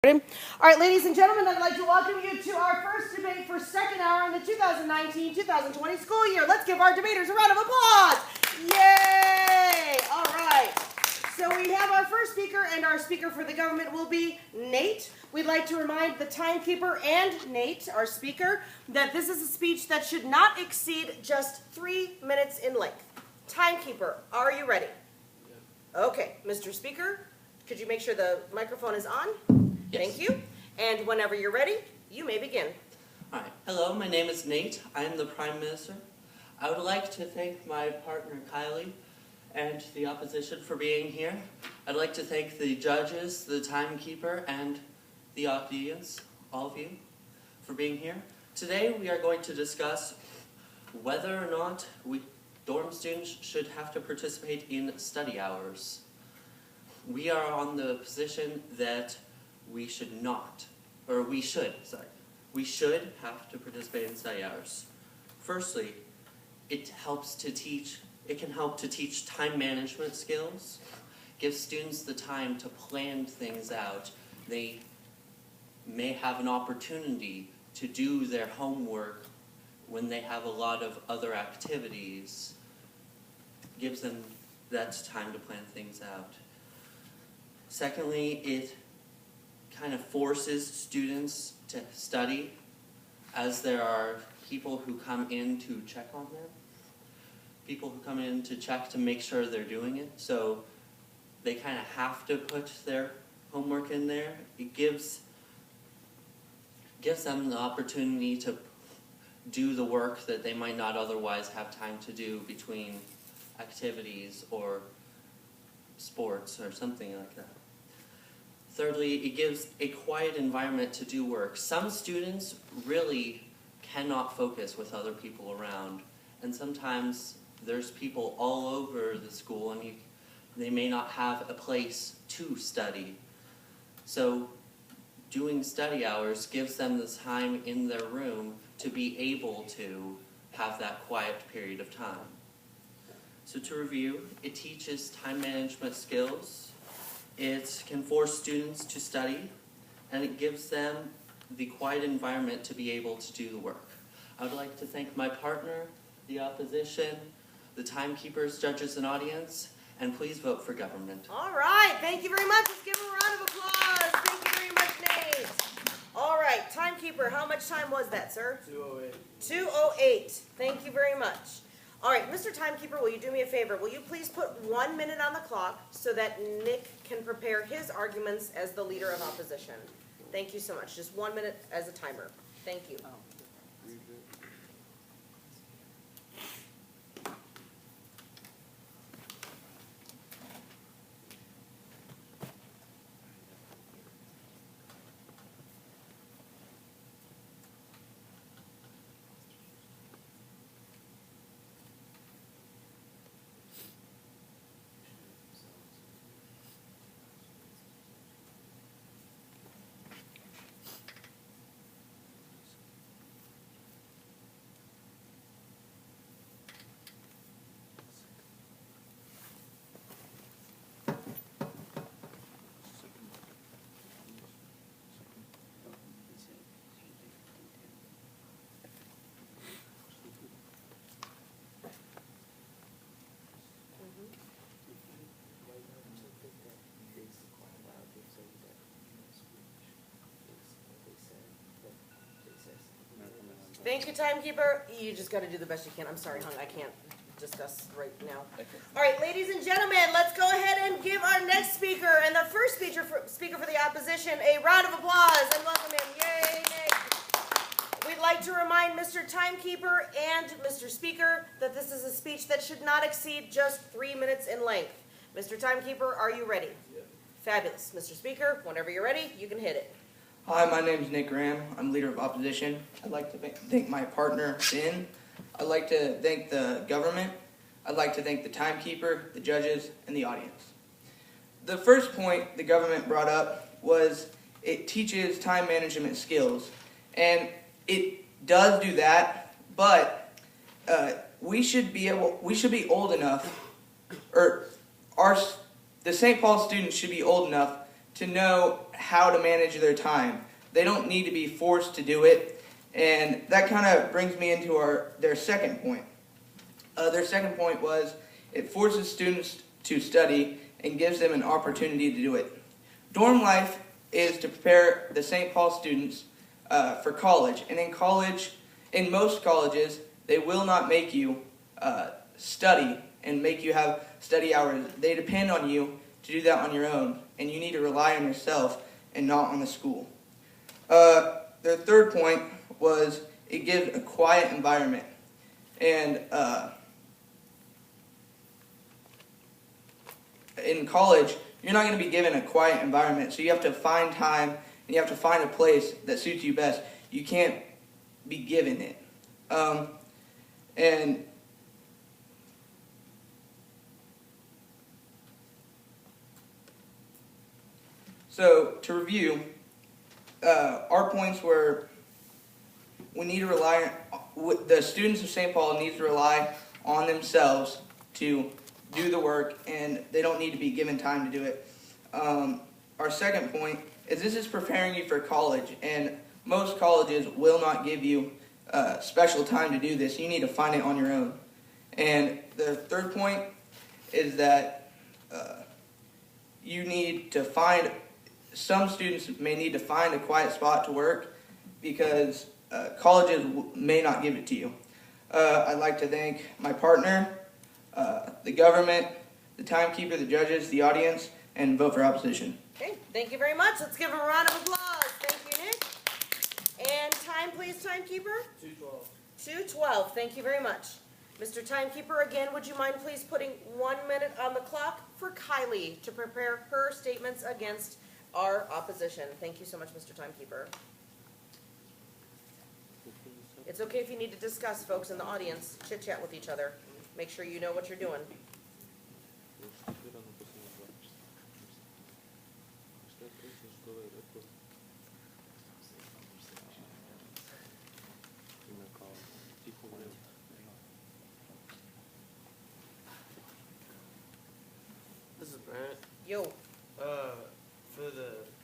All right, ladies and gentlemen, I'd like to welcome you to our first debate for second hour in the 2019-2020 school year. Let's give our debaters a round of applause. Yay! All right. So we have our first speaker, and our speaker for the government will be Nate. We'd like to remind the timekeeper and Nate, our speaker, that this is a speech that should not exceed just 3 minutes in length. Timekeeper, are you ready? Okay, Mr. Speaker, could you make sure the microphone is on? Yes. Thank you. And whenever you're ready, you may begin. All right. Hello, my name is Nate. I am the Prime Minister. I would like to thank my partner Kylie and the opposition for being here. I'd like to thank the judges, the timekeeper, and the audience, all of you, for being here. Today we are going to discuss whether or not dorm students should have to participate in study hours. We are on the position that we should have to participate in study hours. Firstly, it can help to teach time management skills, give students the time to plan things out. They may have an opportunity to do their homework when they have a lot of other activities. Gives them that time to plan things out. Secondly, it kind of forces students to study, as there are people who come in to check on them. People who come in to check to make sure they're doing it, so they kind of have to put their homework in there. It gives them the opportunity to do the work that they might not otherwise have time to do between activities or sports or something like that. Thirdly, it gives a quiet environment to do work. Some students really cannot focus with other people around, and sometimes there's people all over the school and they may not have a place to study. So doing study hours gives them the time in their room to be able to have that quiet period of time. So to review, it teaches time management skills. It can force students to study, and it gives them the quiet environment to be able to do the work. I would like to thank my partner, the opposition, the timekeepers, judges, and audience, and please vote for government. All right, thank you very much. Let's give him a round of applause. Thank you very much, Nate. All right, timekeeper, how much time was that, sir? 2:08. 2:08. Thank you very much. All right, Mr. Timekeeper, will you do me a favor? Will you please put 1 minute on the clock so that Nick can prepare his arguments as the leader of opposition? Thank you so much. Just 1 minute as a timer. Thank you. Thank you, timekeeper. You just got to do the best you can. I'm sorry, hon, I can't discuss right now. All right, ladies and gentlemen, let's go ahead and give our next speaker and the first speaker for the opposition a round of applause and welcome him. Yay, Nick. We'd like to remind Mr. Timekeeper and Mr. Speaker that this is a speech that should not exceed just 3 minutes in length. Mr. Timekeeper, are you ready? Yeah. Fabulous. Mr. Speaker, whenever you're ready, you can hit it. Hi, my name is Nick Graham. I'm leader of opposition. I'd like to thank my partner, Finn. I'd like to thank the government. I'd like to thank the timekeeper, the judges, and the audience. The first point the government brought up was it teaches time management skills. And it does do that, but we should be old enough, or the St. Paul students should be old enough to know how to manage their time. They don't need to be forced to do it, and that kind of brings me into their second point. Their second point was it forces students to study and gives them an opportunity to do it. Dorm life is to prepare the St. Paul students for college, and in most colleges, they will not make you study and make you have study hours. They depend on you to do that on your own, and you need to rely on yourself and not on the school. Their third point was it gives a quiet environment. And in college, you're not going to be given a quiet environment, so you have to find time and you have to find a place that suits you best. You can't be given it. And so, to review, our points were we need to the students of St. Paul need to rely on themselves to do the work, and they don't need to be given time to do it. Our second point is this is preparing you for college, and most colleges will not give you special time to do this. You need to find it on your own. And the third point is that you need to find, some students may need to find a quiet spot to work because colleges may not give it to you. I'd like to thank my partner, the government, the timekeeper, the judges, the audience, and vote for opposition. Okay, thank you very much. Let's give him a round of applause. Thank you, Nick. And time, please, timekeeper. 2:12. 2:12. Thank you very much. Mr. Timekeeper, again, would you mind please putting 1 minute on the clock for Kylie to prepare her statements against our opposition? Thank you so much, Mr. Timekeeper. It's okay if you need to discuss, folks in the audience. Chit-chat with each other. Make sure you know what you're doing. This is Brent. Yo.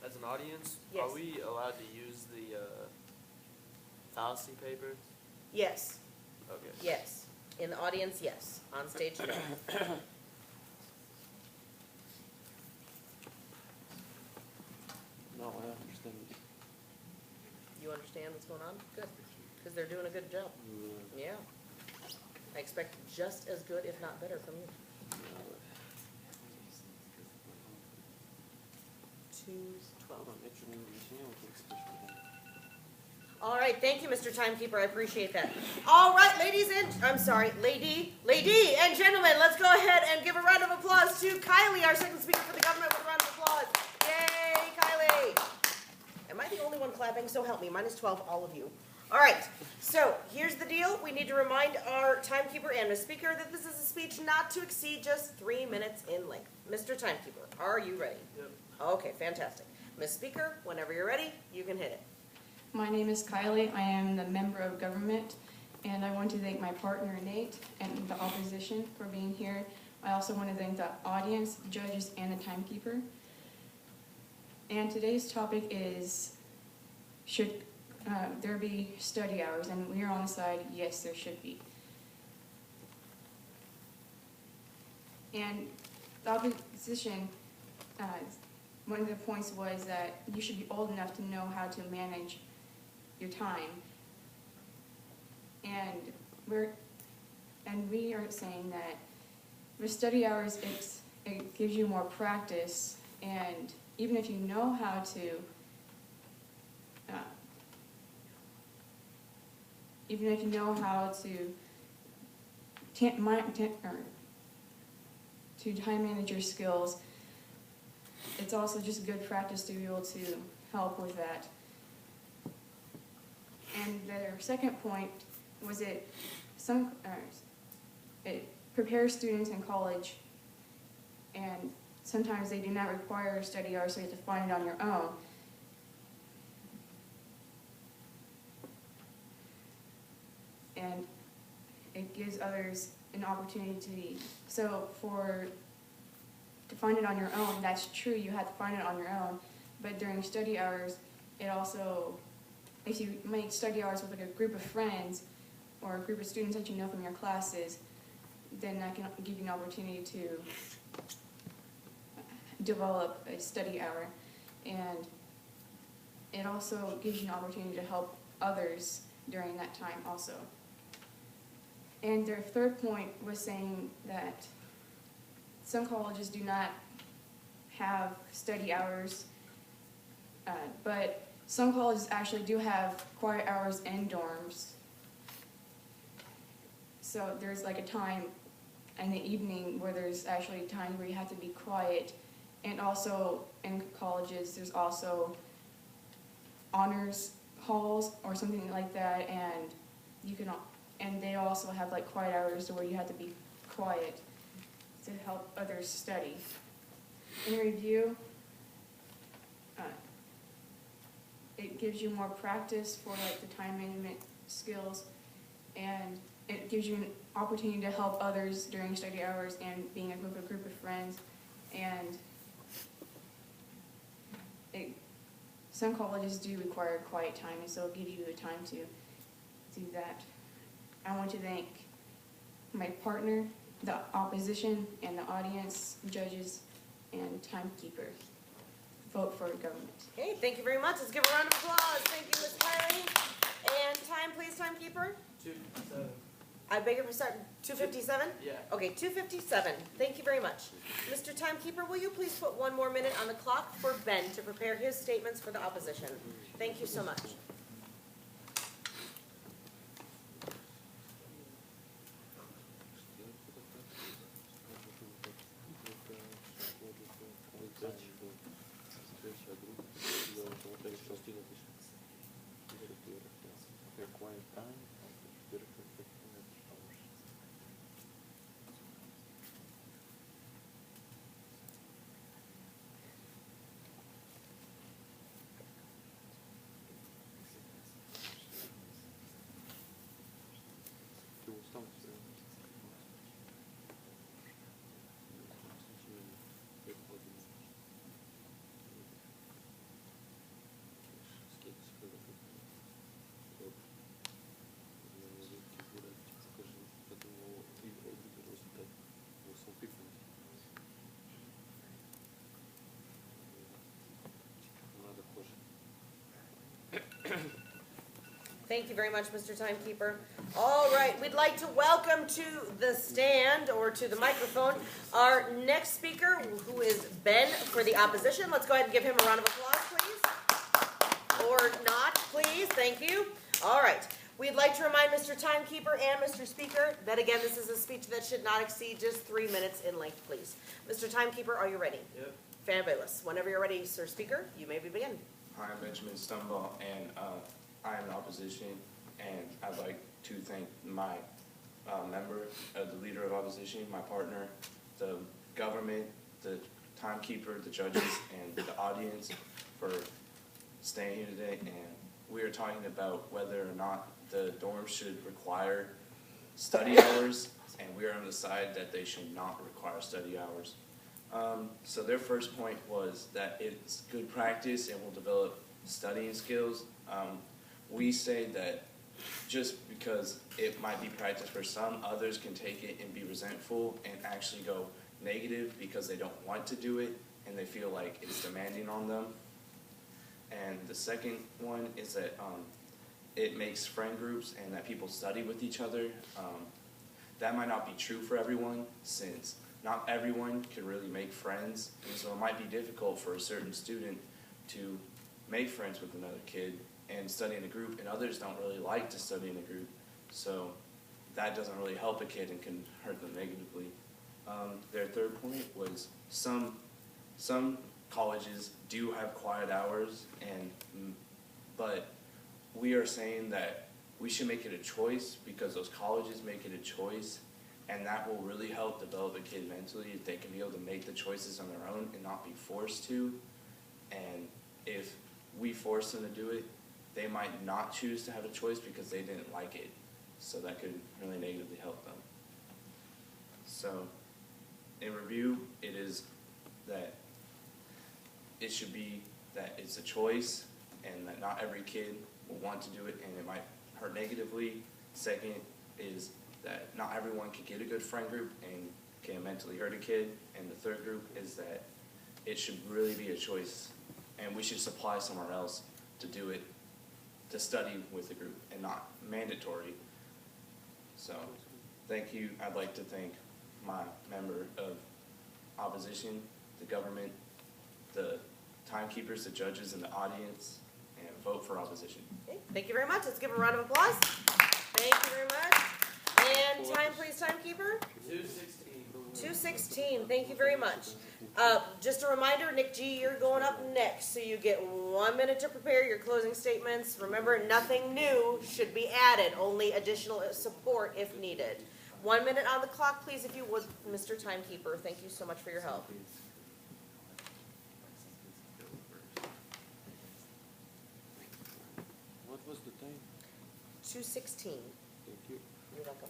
As an audience, Yes. are we allowed to use the fallacy paper? Yes. Okay. Yes. In the audience, yes. On stage, no. No, I understand. You understand what's going on? Good. Because they're doing a good job. Yeah. I expect just as good, if not better, from you. 2:12. All right, thank you, Mr. Timekeeper. I appreciate that. All right, lady and gentlemen, let's go ahead and give a round of applause to Kylie, our second speaker for the government, with a round of applause. Yay, Kylie. Am I the only one clapping? So help me. Minus 12, all of you. All right, so here's the deal. We need to remind our timekeeper and Ms. Speaker that this is a speech not to exceed just 3 minutes in length. Mr. Timekeeper, are you ready? Yep. Okay, fantastic. Ms. Speaker, whenever you're ready, you can hit it. My name is Kylie. I am the member of government, and I want to thank my partner Nate and the opposition for being here. I also want to thank the audience, judges, and the timekeeper. And today's topic is, should there be study hours? And we are on the side, yes, there should be. And the opposition, one of the points was that you should be old enough to know how to manage your time. And we are saying that with study hours, it gives you more practice, and even if you know how to time manage your skills, it's also just good practice to be able to help with that. And their second point was it prepares students in college, and sometimes they do not require study hours, so you have to find it on your own. And it gives others an opportunity to, so for to find it on your own. That's true, you have to find it on your own. But during study hours, it also, if you make study hours with like a group of friends or a group of students that you know from your classes, then that can give you an opportunity to develop a study hour. And it also gives you an opportunity to help others during that time also. And their third point was saying that some colleges do not have study hours, but some colleges actually do have quiet hours in dorms. So there's like a time in the evening where there's actually time where you have to be quiet. And also in colleges, there's also honors halls or something like that, and you can, and they also have like quiet hours where you have to be quiet to help others study. In review, it gives you more practice for like the time management skills, and it gives you an opportunity to help others during study hours and being with a group of friends. And some colleges do require quiet time, and so it gives you the time to do that. I want to thank my partner, the opposition, and the audience, judges, and timekeeper. Vote for government. Okay, thank you very much. Let's give a round of applause. Thank you, Ms. Kylie. And time, please, timekeeper. 257. I beg your pardon, 2:57? Yeah. Okay, 2:57. Thank you very much. Mr. Timekeeper, will you please put 1 more minute on the clock for Ben to prepare his statements for the opposition? Thank you so much. Thank you very much, Mr. Timekeeper. All right, we'd like to welcome to the stand or to the microphone our next speaker, who is Ben for the opposition. Let's go ahead and give him a round of applause, please. Or not, please. Thank you. All right. We'd like to remind Mr. Timekeeper and Mr. Speaker that, again, this is a speech that should not exceed just 3 minutes in length, please. Mr. Timekeeper, are you ready? Yep. Fabulous. Whenever you're ready, Sir Speaker, you may begin. Hi, I'm Benjamin Stumbaugh, and I am in opposition, and I'd like to thank my member, the leader of opposition, my partner, the government, the timekeeper, the judges, and the audience for staying here today. And we are talking about whether or not the dorms should require study hours, and we are on the side that they should not require study hours. So their first point was that it's good practice and will develop studying skills. We say that just because it might be practice for some, others can take it and be resentful and actually go negative because they don't want to do it and they feel like it's demanding on them. And the second one is that it makes friend groups and that people study with each other. That might not be true for everyone, since not everyone can really make friends, and so it might be difficult for a certain student to make friends with another kid and study in a group, and others don't really like to study in a group, so that doesn't really help a kid and can hurt them negatively. Their third point was some colleges do have quiet hours, but we are saying that we should make it a choice, because those colleges make it a choice, and that will really help develop a kid mentally if they can be able to make the choices on their own and not be forced to. And if we force them to do it, they might not choose to have a choice because they didn't like it. So that could really negatively help them. So in review, it is that it should be that it's a choice and that not every kid will want to do it and it might hurt negatively. Second is that not everyone can get a good friend group and can mentally hurt a kid. And the third group is that it should really be a choice and we should supply somewhere else to do it, to study with the group and not mandatory. So, thank you. I'd like to thank my member of opposition, the government, the timekeepers, the judges, and the audience, and vote for opposition. Okay, thank you very much. Let's give a round of applause. Thank you very much. And time, please, timekeeper. 2:16. 2:16. Thank you very much. Just a reminder, Nick G, you're going up next, so you get 1 minute to prepare your closing statements. Remember, nothing new should be added, only additional support if needed. 1 minute on the clock, please, if you would, Mr. Timekeeper. Thank you so much for your help. What was the time? 2:16. Thank you. You're welcome.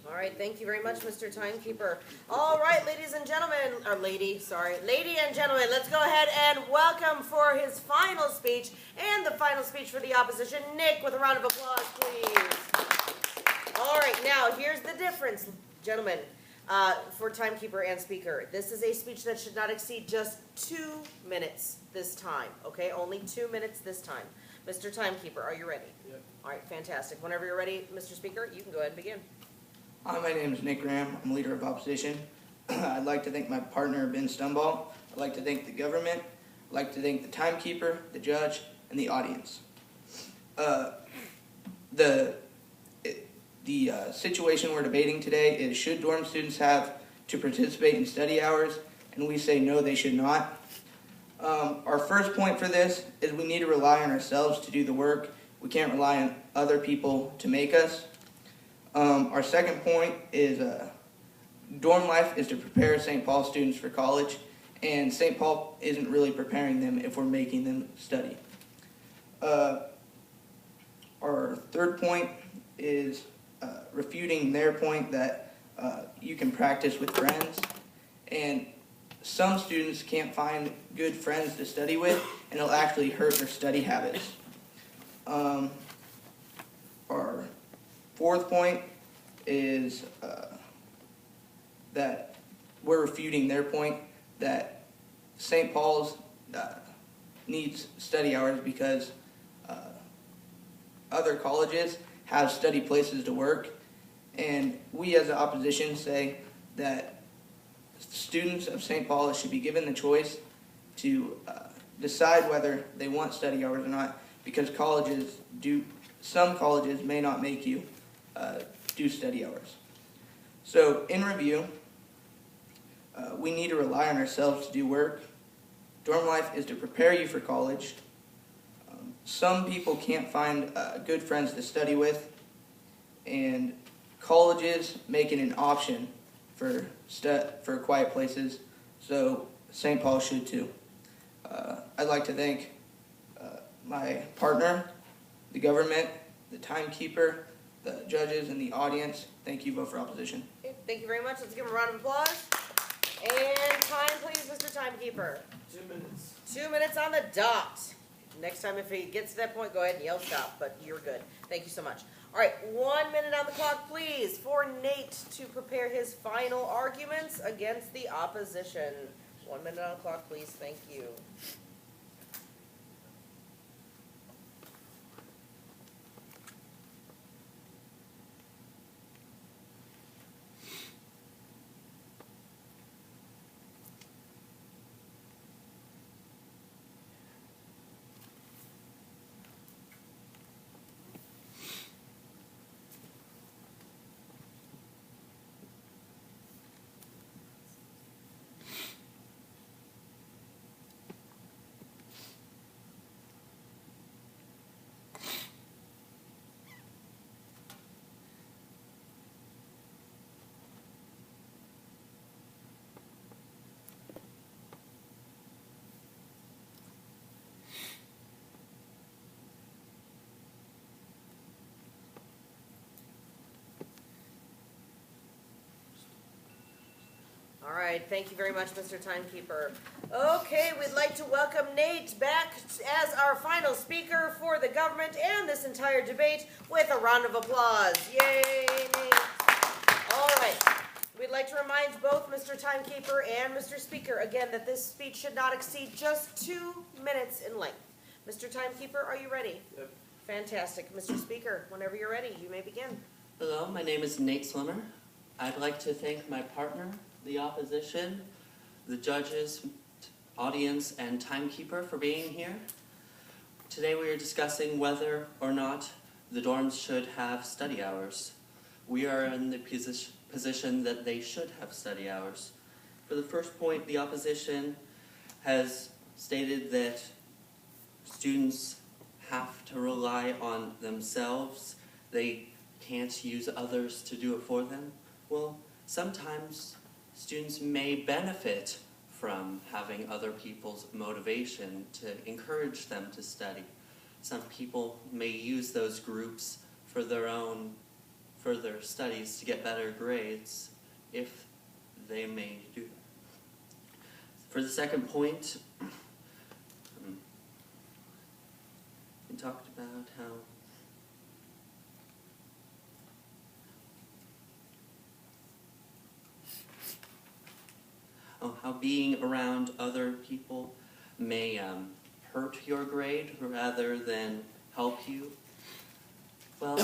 All right, thank you very much, Mr. Timekeeper. All right, ladies and gentlemen, lady and gentlemen, let's go ahead and welcome for his final speech and the final speech for the opposition, Nick, with a round of applause, please. All right, now here's the difference, gentlemen, for timekeeper and speaker. This is a speech that should not exceed just 2 minutes this time, okay? Only 2 minutes this time. Mr. Timekeeper, are you ready? Yep. All right, fantastic. Whenever you're ready, Mr. Speaker, you can go ahead and begin. Hi, my name is Nick Graham. I'm leader of opposition. I'd like to thank my partner, Ben Stumbaugh. I'd like to thank the government. I'd like to thank the timekeeper, the judge, and the audience. The situation we're debating today is, should dorm students have to participate in study hours? And we say no, they should not. Our first point for this is we need to rely on ourselves to do the work. We can't rely on other people to make us. Our second point is dorm life is to prepare St. Paul students for college, and St. Paul isn't really preparing them if we're making them study. Our third point is refuting their point that you can practice with friends, and some students can't find good friends to study with, and it'll actually hurt their study habits. Our fourth point is that we're refuting their point that St. Paul's needs study hours because other colleges have study places to work, and we as the opposition say that students of St. Paul should be given the choice to decide whether they want study hours or not, because some colleges may not make you do study hours. So in review, we need to rely on ourselves to do work. Dorm life is to prepare you for college. Some people can't find good friends to study with, and colleges make it an option for quiet places, so St. Paul should too. I'd like to thank my partner, the government, the timekeeper, the judges, and the audience. Thank you. Vote for opposition. Okay, thank you very much. Let's give him a round of applause. And time, please, Mr. Timekeeper. 2 minutes. 2 minutes on the dot. Next time, if he gets to that point, go ahead and yell stop, but you're good. Thank you so much. All right, 1 minute on the clock, please, for Nate to prepare his final arguments against the opposition. 1 minute on the clock, please. Thank you. All right, thank you very much, Mr. Timekeeper. Okay, we'd like to welcome Nate back as our final speaker for the government and this entire debate with a round of applause. Yay, Nate. All right. We'd like to remind both Mr. Timekeeper and Mr. Speaker again that this speech should not exceed just 2 minutes in length. Mr. Timekeeper, are you ready? Yep. Fantastic. Mr. Speaker, whenever you're ready, you may begin. Hello, my name is Nate Slimmer. I'd like to thank my partner, the opposition, the judges, audience, and timekeeper for being here. Today we are discussing whether or not the dorms should have study hours. We are in the position that they should have study hours. For the first point, the opposition has stated that students have to rely on themselves. They can't use others to do it for them. Well, sometimes students may benefit from having other people's motivation to encourage them to study. Some people may use those groups for their own further studies to get better grades if they may do that. For the second point, we talked about how being around other people may hurt your grade rather than help you. Well,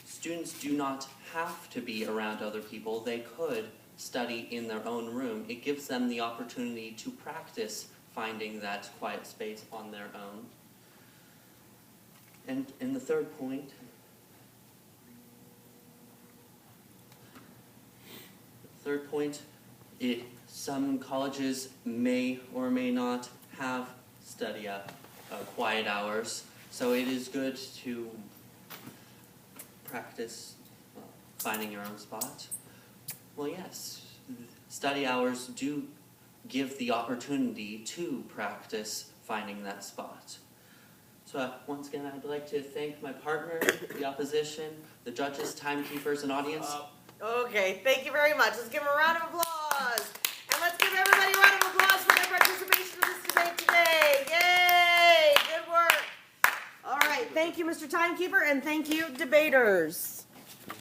students do not have to be around other people. They could study in their own room. It gives them the opportunity to practice finding that quiet space on their own. And in the third point, some colleges may or may not have quiet hours, so it is good to practice finding your own spot. Well, yes, study hours do give the opportunity to practice finding that spot. So once again, I'd like to thank my partner, the opposition, the judges, timekeepers, and audience. Okay, thank you very much. Let's give them a round of applause. And let's give everybody a round of applause for their participation in this debate today. Yay! Good work. All right, thank you, Mr. Timekeeper, and thank you, debaters.